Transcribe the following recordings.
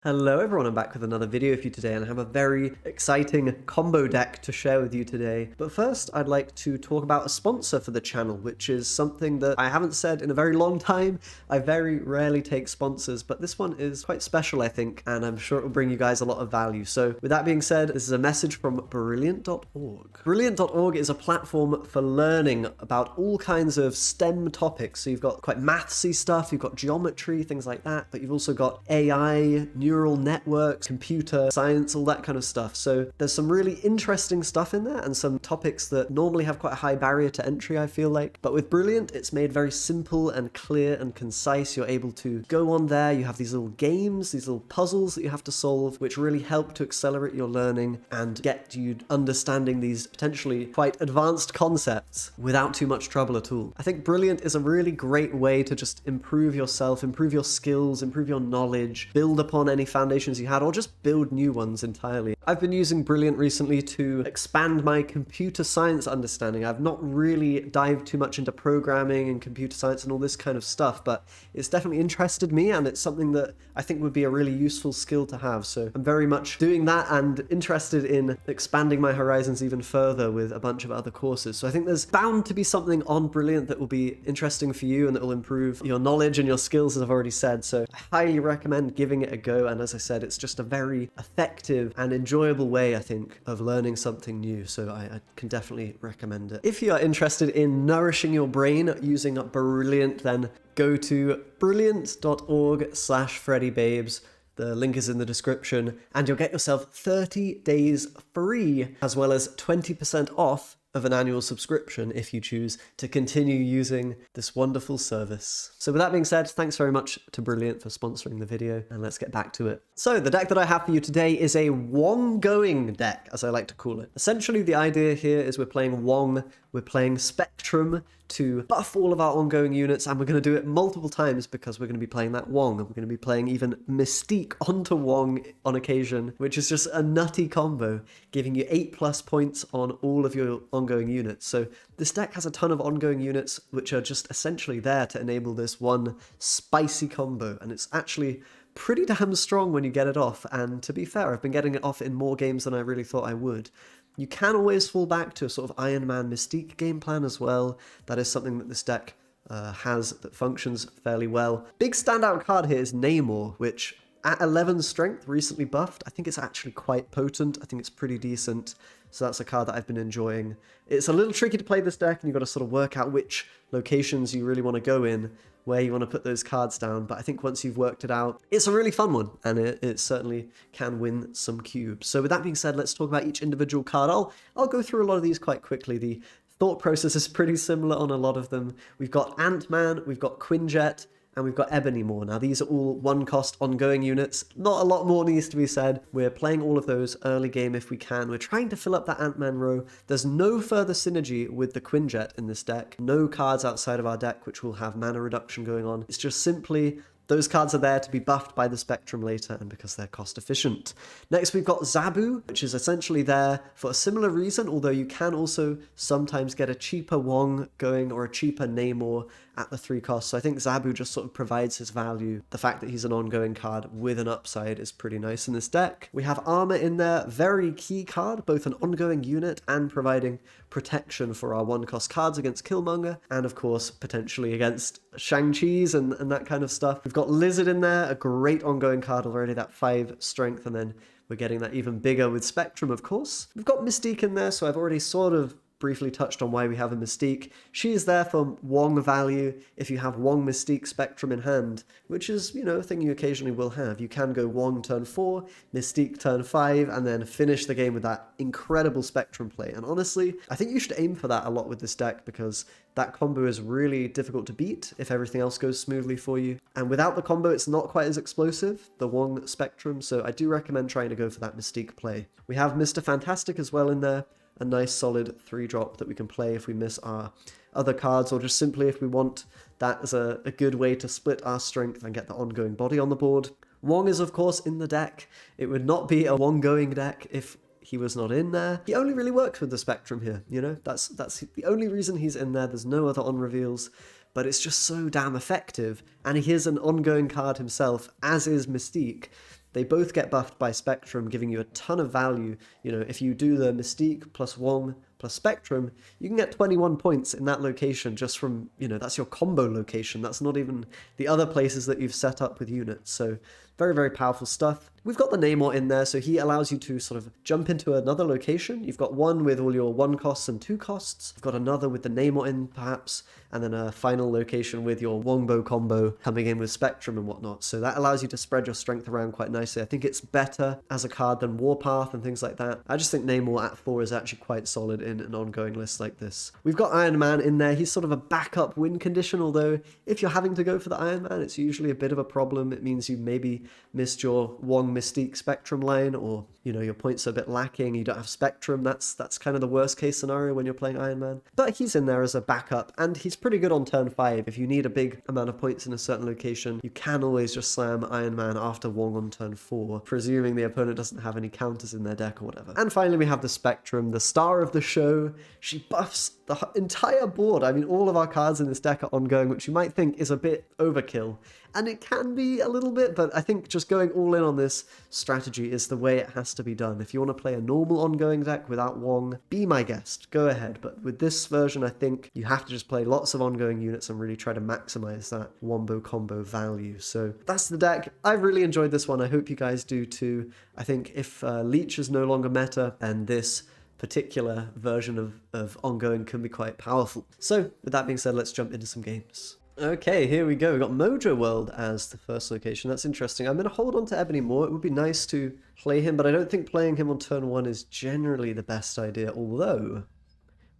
Hello everyone, I'm back with another video for you today and I have a very exciting combo deck to share with you today. But first, I'd like to talk about a sponsor for the channel, which is something that I haven't said in a very long time. I very rarely take sponsors, but this one is quite special, I think, and I'm sure it will bring you guys a lot of value. So with that being said, this is a message from Brilliant.org. Brilliant.org is a platform for learning about all kinds of STEM topics. So you've got quite mathsy stuff, you've got geometry, things like that, but you've also got AI, neural networks, computer science, all that kind of stuff. So there's some really interesting stuff in there and some topics that normally have quite a high barrier to entry, I feel like. But with Brilliant, it's made very simple and clear and concise. You're able to go on there, you have these little games, these little puzzles that you have to solve, which really help to accelerate your learning and get you understanding these potentially quite advanced concepts without too much trouble at all. I think Brilliant is a really great way to just improve yourself, improve your skills, improve your knowledge, build upon any foundations you had, or just build new ones entirely. I've been using Brilliant recently to expand my computer science understanding. I've not really dived too much into programming and computer science and all this kind of stuff, but it's definitely interested me and it's something that I think would be a really useful skill to have. So I'm very much doing that and interested in expanding my horizons even further with a bunch of other courses. So I think there's bound to be something on Brilliant that will be interesting for you and that will improve your knowledge and your skills, as I've already said. So I highly recommend giving it a go. And as I said, it's just a very effective and enjoyable way, I think, of learning something new. So I can definitely recommend it. If you are interested in nourishing your brain using Brilliant, then go to brilliant.org/FreddyBabes. The link is in the description, and you'll get yourself 30 days free, as well as 20% off of an annual subscription if you choose to continue using this wonderful service. So with that being said, thanks very much to Brilliant for sponsoring the video, and let's get back to it. So the deck that I have for you today is a Wong going deck, as I like to call it. Essentially, the idea here is we're playing Wong, we're playing Spectrum to buff all of our ongoing units, and we're going to do it multiple times because we're going to be playing that Wong, and we're going to be playing even Mystique onto Wong on occasion, which is just a nutty combo, giving you 8+ points on all of your ongoing units. So this deck has a ton of ongoing units which are just essentially there to enable this one spicy combo, and it's actually pretty damn strong when you get it off. And to be fair, I've been getting it off in more games than I really thought I would. You can always fall back to a sort of Iron Man Mystique game plan as well. That is something that this deck has that functions fairly well. Big standout card here is Namor, which at 11 strength, recently buffed. I think it's actually quite potent. I think it's pretty decent. So that's a card that I've been enjoying. It's a little tricky to play this deck, and you've got to sort of work out which locations you really want to go in, where you want to put those cards down. But I think once you've worked it out, it's a really fun one, and it certainly can win some cubes. So with that being said, let's talk about each individual card. I'll go through a lot of these quite quickly. The thought process is pretty similar on a lot of them. We've got Ant-Man, we've got Quinjet, and we've got Ebony Maw. Now, these are all one-cost ongoing units. Not a lot more needs to be said. We're playing all of those early game if we can. We're trying to fill up that Ant-Man row. There's no further synergy with the Quinjet in this deck. No cards outside of our deck which will have mana reduction going on. It's just simply those cards are there to be buffed by the Spectrum later, and because they're cost efficient. Next, we've got Zabu, which is essentially there for a similar reason, although you can also sometimes get a cheaper Wong going or a cheaper Namor at the 3 costs. So I think Zabu just sort of provides his value. The fact that he's an ongoing card with an upside is pretty nice in this deck. We have Armor in there, very key card, both an ongoing unit and providing protection for our 1-cost cards against Killmonger, and of course, potentially against Shang-Chi's and that kind of stuff. We've got Lizard in there, a great ongoing card already, that 5 strength, and then we're getting that even bigger with Spectrum, of course. We've got Mystique in there, so I've already sort of briefly touched on why we have a Mystique. She is there for Wong value if you have Wong Mystique Spectrum in hand, which is, you know, a thing you occasionally will have. You can go Wong turn 4, Mystique turn 5, and then finish the game with that incredible Spectrum play. And honestly, I think you should aim for that a lot with this deck, because that combo is really difficult to beat if everything else goes smoothly for you. And without the combo, it's not quite as explosive, the Wong Spectrum, so I do recommend trying to go for that Mystique play. We have Mr. Fantastic as well in there, a nice solid 3-drop that we can play if we miss our other cards, or just simply if we want that as a good way to split our strength and get the ongoing body on the board. Wong is, of course, in the deck. It would not be a Wong-going deck if he was not in there. He only really works with the Spectrum here, you know? That's the only reason he's in there. There's no other on-reveals. but it's just so damn effective. And he is an ongoing card himself, as is Mystique. they both get buffed by Spectrum, giving you a ton of value. You know, if you do the Mystique plus Wong plus Spectrum, you can get 21 points in that location just from, you know, that's your combo location. That's not even the other places that you've set up with units. So very, very powerful stuff. We've got the Namor in there, so he allows you to sort of jump into another location. You've got one with all your 1 costs and 2 costs. You've got another with the Namor in, perhaps, and then a final location with your Wongbow combo coming in with Spectrum and whatnot. So that allows you to spread your strength around quite nicely. I think it's better as a card than Warpath and things like that. I just think Namor at 4 is actually quite solid in an ongoing list like this. We've got Iron Man in there. He's sort of a backup win condition, although if you're having to go for the Iron Man, it's usually a bit of a problem. It means you maybe missed your Wong Mystique Spectrum line, or, you know, your points are a bit lacking, you don't have Spectrum. That's kind of the worst case scenario when you're playing Iron Man. But he's in there as a backup, and he's pretty good on turn 5. If you need a big amount of points in a certain location, you can always just slam Iron Man after Wong on turn 4, presuming the opponent doesn't have any counters in their deck or whatever. And finally we have the Spectrum, the star of the show. She buffs the entire board. I mean, all of our cards in this deck are ongoing, which you might think is a bit overkill. And it can be a little bit, but I think just going all in on this strategy is the way it has to be done. If you want to play a normal ongoing deck without Wong, be my guest, go ahead. But with this version, I think you have to just play lots of ongoing units and really try to maximize that Wombo combo value. So that's the deck. I've really enjoyed this one. I hope you guys do too. I think if Leech is no longer meta, and this particular version of ongoing can be quite powerful. So with that being said, let's jump into some games. Okay, here we go. We've got Mojo World as the first location. That's interesting. I'm going to hold on to Ebony Maw. It would be nice to play him, but I don't think playing him on turn 1 is generally the best idea. Although,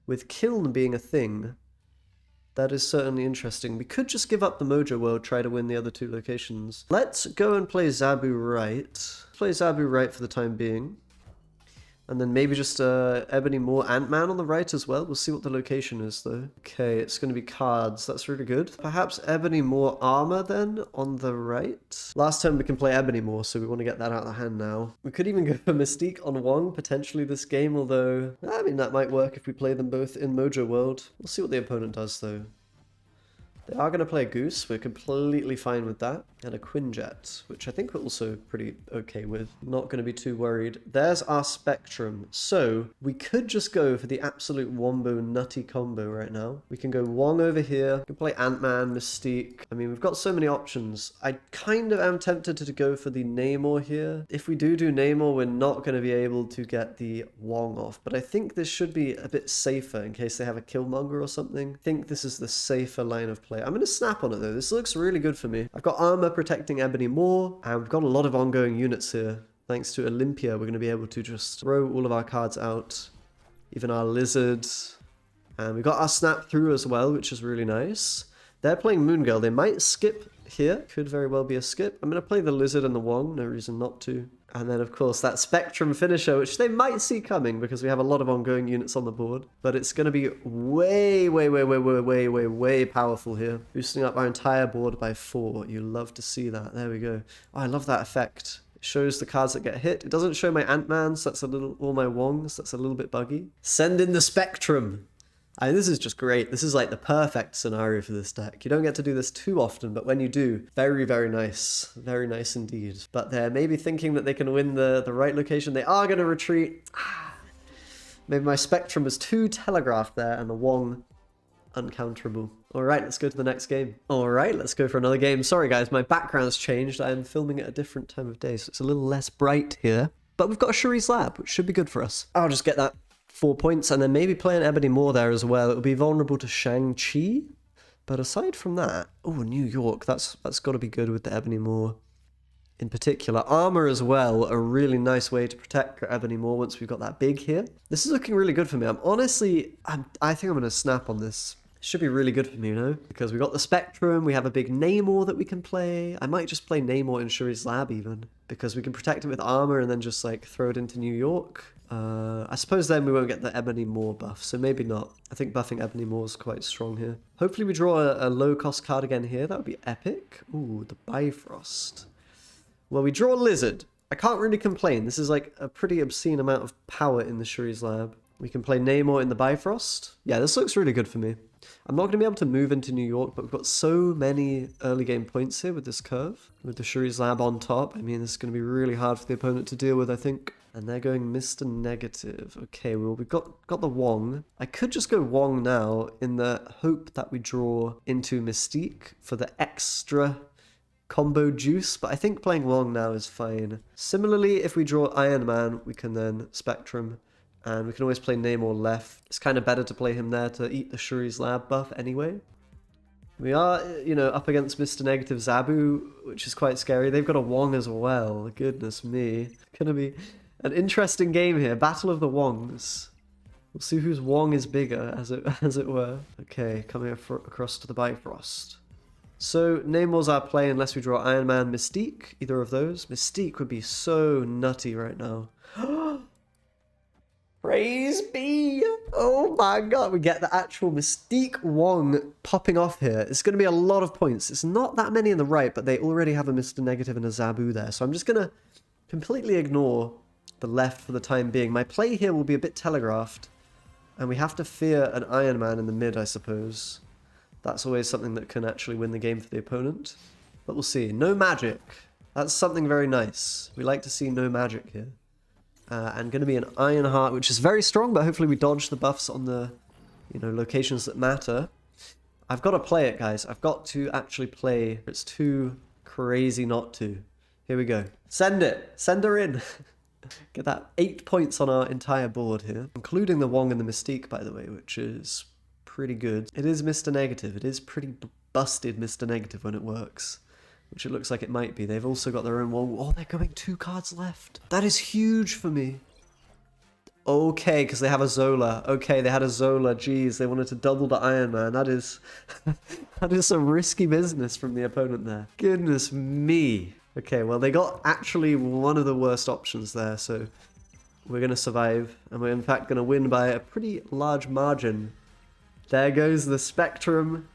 with Kiln being a thing, that is certainly interesting. We could just give up the Mojo World, try to win the other 2 locations. Let's go and play Zabu right. Play Zabu right for the time being. And then maybe just Ebony Maw Ant-Man on the right as well. We'll see what the location is, though. Okay, it's going to be cards. That's really good. Perhaps Ebony Maw Armor, then, on the right. Last time we can play Ebony Maw, so we want to get that out of the hand now. We could even go for Mystique on Wong, potentially this game, although, I mean, that might work if we play them both in Mojo World. We'll see what the opponent does, though. They are going to play a Goose. We're completely fine with that. And a Quinjet, which I think we're also pretty okay with. Not going to be too worried. There's our Spectrum. So we could just go for the absolute Wombo nutty combo right now. We can go Wong over here. We can play Ant-Man, Mystique. I mean, we've got so many options. I kind of am tempted to go for the Namor here. If we do Namor, we're not going to be able to get the Wong off. But I think this should be a bit safer in case they have a Killmonger or something. I think this is the safer line of play. I'm going to snap on it though. This looks really good for me. I've got armor protecting Ebony Maw, and we've got a lot of ongoing units here. Thanks to Olympia, we're going to be able to just throw all of our cards out, even our Lizard. And we've got our Snap Through as well, which is really nice. They're playing Moon Girl. They might skip here. Could very well be a skip. I'm going to play the Lizard and the Wong. No reason not to. And then, of course, that Spectrum finisher, which they might see coming because we have a lot of ongoing units on the board. But it's going to be way powerful here. Boosting up our entire board by 4. You love to see that. There we go. Oh, I love that effect. It shows the cards that get hit. It doesn't show my Ant-Mans. That's a little, all my Wongs. That's a little bit buggy. Send in the Spectrum. I mean, this is just great. This is like the perfect scenario for this deck. You don't get to do this too often, but when you do, very, very nice. Very nice indeed. But they're maybe thinking that they can win the right location. They are going to retreat. Maybe my Spectrum was too telegraphed there, and the Wong uncounterable. All right, let's go to the next game. All right, let's go for another game. Sorry, guys, my background's changed. I am filming at a different time of day, so it's a little less bright here. But we've got a Shuri's Lab, which should be good for us. I'll just get that 4 points, and then maybe play an Ebony Maw there as well. It'll be vulnerable to Shang-Chi, but aside from that, oh, New York, that's got to be good with the Ebony Maw in particular. Armor as well, a really nice way to protect your Ebony Maw once we've got that big here. This is looking really good for me. I think I'm going to snap on this. It should be really good for me, you know, because we've got the Spectrum, we have a big Namor that we can play. I might just play Namor in Shuri's Lab even, because we can protect it with armor and then just like throw it into New York. I suppose then we won't get the Ebony Maw buff, so maybe not. I think buffing Ebony Maw is quite strong here. Hopefully we draw a low-cost card again here. That would be epic. Ooh, the Bifrost. Well, we draw Lizard. I can't really complain. This is like a pretty obscene amount of power in the Shuri's Lab. We can play Namor in the Bifrost. Yeah, this looks really good for me. I'm not going to be able to move into New York, but we've got so many early game points here with this curve. With the Shuri's Lab on top, I mean, this is going to be really hard for the opponent to deal with, I think. And they're going Mr. Negative. Okay, well, we've got the Wong. I could just go Wong now in the hope that we draw into Mystique for the extra combo juice, but I think playing Wong now is fine. Similarly, if we draw Iron Man, we can then Spectrum, and we can always play Namor left. It's kind of better to play him there to eat the Shuri's Lab buff anyway. We are, you know, up against Mr. Negative Zabu, which is quite scary. They've got a Wong as well. Goodness me. It's gonna be an interesting game here. Battle of the Wongs. We'll see whose Wong is bigger, as it were. Okay, coming across to the Bifrost. So, Namor's our play unless we draw Iron Man, Mystique, either of those. Mystique would be so nutty right now. Praise be! Oh my god, we get the actual Mystique Wong popping off here. It's going to be a lot of points. It's not that many in the right, but they already have a Mr. Negative and a Zabu there. So I'm just going to completely ignore the left for the time being. My play here will be a bit telegraphed, and we have to fear an Iron Man in the mid, I suppose. That's always something that can actually win the game for the opponent. But we'll see. No magic. That's something very nice. We like to see no magic here. And going to be an Iron Heart, which is very strong, but hopefully we dodge the buffs on the, you know, locations that matter. I've got to play it, guys. I've got to actually play. It's too crazy not to. Here we go. Send it. Send her in. Get that 8 points on our entire board here, including the Wong and the Mystique, by the way, which is pretty good. It is Mr. Negative. It is pretty busted Mr. Negative when it works, which it looks like it might be. They've also got their own Wong. Oh, they're going 2 cards left. That is huge for me. Okay, because they have a Zola. Okay, they had a Zola. Jeez, they wanted to double the Iron Man. That is that is some risky business from the opponent there. Goodness me. Okay, well, they got actually one of the worst options there, so we're going to survive, and we're in fact going to win by a pretty large margin. There goes the Spectrum,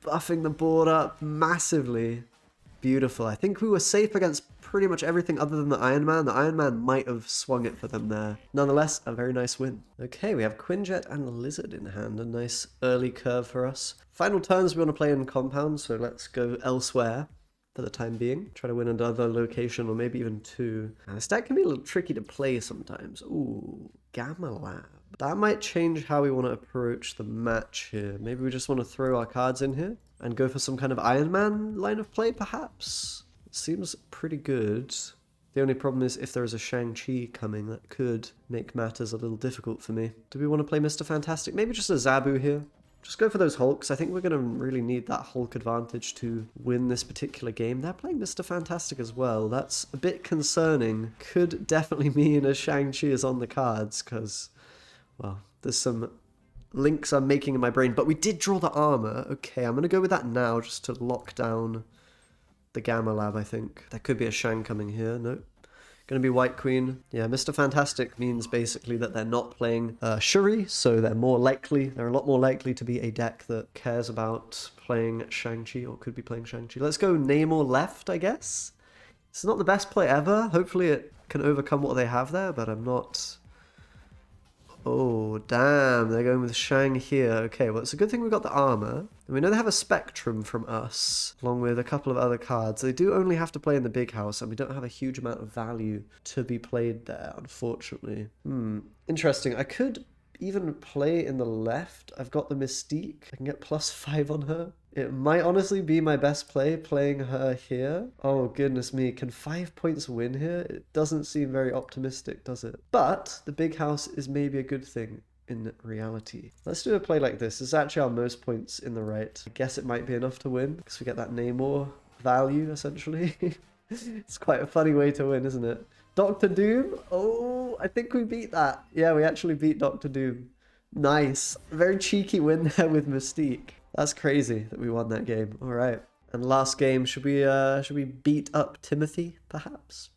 buffing the board up massively. Beautiful. I think we were safe against pretty much everything other than the Iron Man. The Iron Man might have swung it for them there. Nonetheless, a very nice win. Okay, we have Quinjet and Lizard in hand. A nice early curve for us. Final turns we want to play in compound, so let's go elsewhere for the time being. Try to win another location, or maybe even 2. Now, this deck can be a little tricky to play sometimes. Ooh, Gamma Lab. That might change how we want to approach the match here. Maybe we just want to throw our cards in here and go for some kind of Iron Man line of play, perhaps? It seems pretty good. The only problem is if there is a Shang-Chi coming, that could make matters a little difficult for me. Do we want to play Mr. Fantastic? Maybe just a Zabu here. Just go for those Hulks. I think we're going to really need that Hulk advantage to win this particular game. They're playing Mr. Fantastic as well. That's a bit concerning. Could definitely mean a Shang-Chi is on the cards, because, well, there's some links I'm making in my brain. But we did draw the armor. Okay, I'm going to go with that now just to lock down the Gamma Lab, I think. There could be a Shang coming here. Nope. Going to be White Queen. Yeah, Mr. Fantastic means basically that they're not playing Shuri, so they're a lot more likely to be a deck that cares about playing Shang-Chi, or could be playing Shang-Chi. Let's go Namor left, I guess. It's not the best play ever. Hopefully it can overcome what they have there, but I'm not... Oh, damn, they're going with Shang here. Okay, well, it's a good thing we got the armor. And we know they have a Spectrum from us, along with a couple of other cards. They do only have to play in the big house, and we don't have a huge amount of value to be played there, unfortunately. Interesting. I could even play in the left. I've got the Mystique. I can get +5 on her. It might honestly be my best play, playing her here. Oh, goodness me. Can 5 points win here? It doesn't seem very optimistic, does it? But the big house is maybe a good thing in reality. Let's do a play like this. It's actually our most points in the right. I guess it might be enough to win, because we get that Namor value, essentially. It's quite a funny way to win, isn't it? Dr. Doom? Oh, I think we beat that. Yeah, we actually beat Dr. Doom. Nice. Very cheeky win there with Mystique. That's crazy that we won that game. All right. And last game, should we beat up Timothy, perhaps?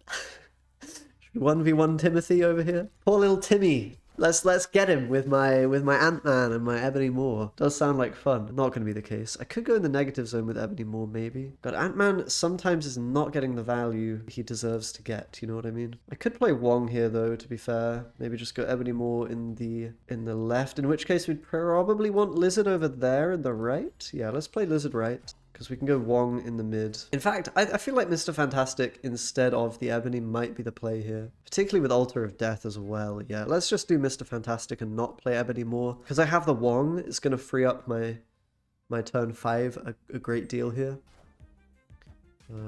Should we 1v1 Timothy over here? Poor little Timmy. Let's get him with my Ant-Man and my Ebony Maw. Does sound like fun. Not going to be the case. I could go in the negative zone with Ebony Maw maybe. But Ant-Man sometimes is not getting the value he deserves to get, you know what I mean? I could play Wong here though, to be fair. Maybe just go Ebony Maw in the left, in which case we'd probably want Lizard over there in the right. Yeah, let's play Lizard right, because we can go Wong in the mid. In fact, I feel like Mr. Fantastic instead of the Ebony might be the play here. Particularly with Altar of Death as well. Yeah, let's just do Mr. Fantastic and not play Ebony more. Because I have the Wong, it's going to free up my turn 5 a great deal here.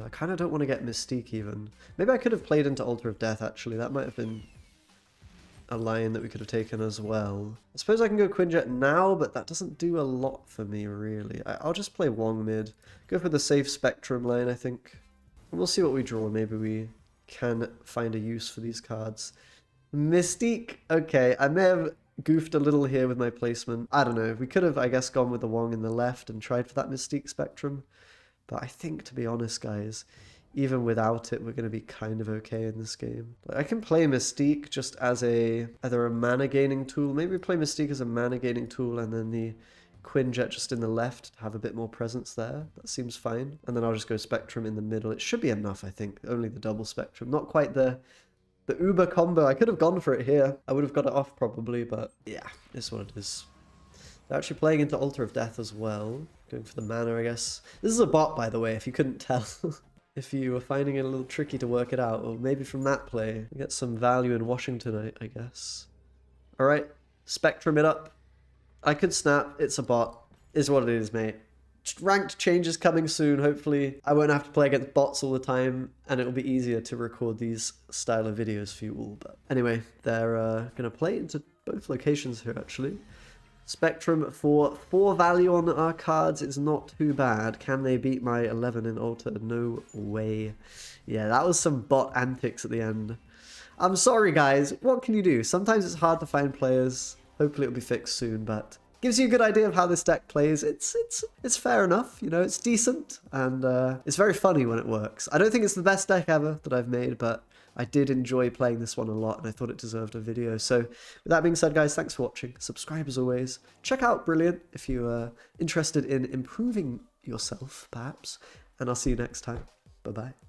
I kind of don't want to get Mystique even. Maybe I could have played into Altar of Death actually. That might have been a line that we could have taken as well. I suppose I can go Quinjet now, but that doesn't do a lot for me, really. I'll just play Wong mid. Go for the safe Spectrum line, I think. And we'll see what we draw. Maybe we can find a use for these cards. Mystique. Okay, I may have goofed a little here with my placement. I don't know. We could have, I guess, gone with the Wong in the left and tried for that Mystique Spectrum. But I think, to be honest, guys, even without it, we're going to be kind of okay in this game. Like, I can play Mystique just as either a mana gaining tool. Maybe play Mystique as a mana gaining tool and then the Quinjet just in the left to have a bit more presence there. That seems fine. And then I'll just go Spectrum in the middle. It should be enough, I think. Only the double Spectrum. Not quite the uber combo. I could have gone for it here. I would have got it off probably, but yeah, it's what it is. They're actually playing into Altar of Death as well. Going for the mana, I guess. This is a bot, by the way, if you couldn't tell. If you were finding it a little tricky to work it out, or maybe from that play, you get some value in Washington, I guess. Alright, Spectrum it up. I could snap, it's a bot. Is what it is, mate. Ranked changes coming soon, hopefully. I won't have to play against bots all the time, and it'll be easier to record these style of videos for you all. But anyway, they're going to play into both locations here, actually. Spectrum for 4 value on our cards is not too bad. Can they beat my 11 in Altar? No way. Yeah, that was some bot antics at the end. I'm sorry, guys. What can you do? Sometimes it's hard to find players. Hopefully it'll be fixed soon, but gives you a good idea of how this deck plays. It's fair enough, you know, it's decent, and it's very funny when it works. I don't think it's the best deck ever that I've made, but I did enjoy playing this one a lot, and I thought it deserved a video. So with that being said, guys, thanks for watching. Subscribe as always. Check out Brilliant if you are interested in improving yourself, perhaps, and I'll see you next time. Bye-bye.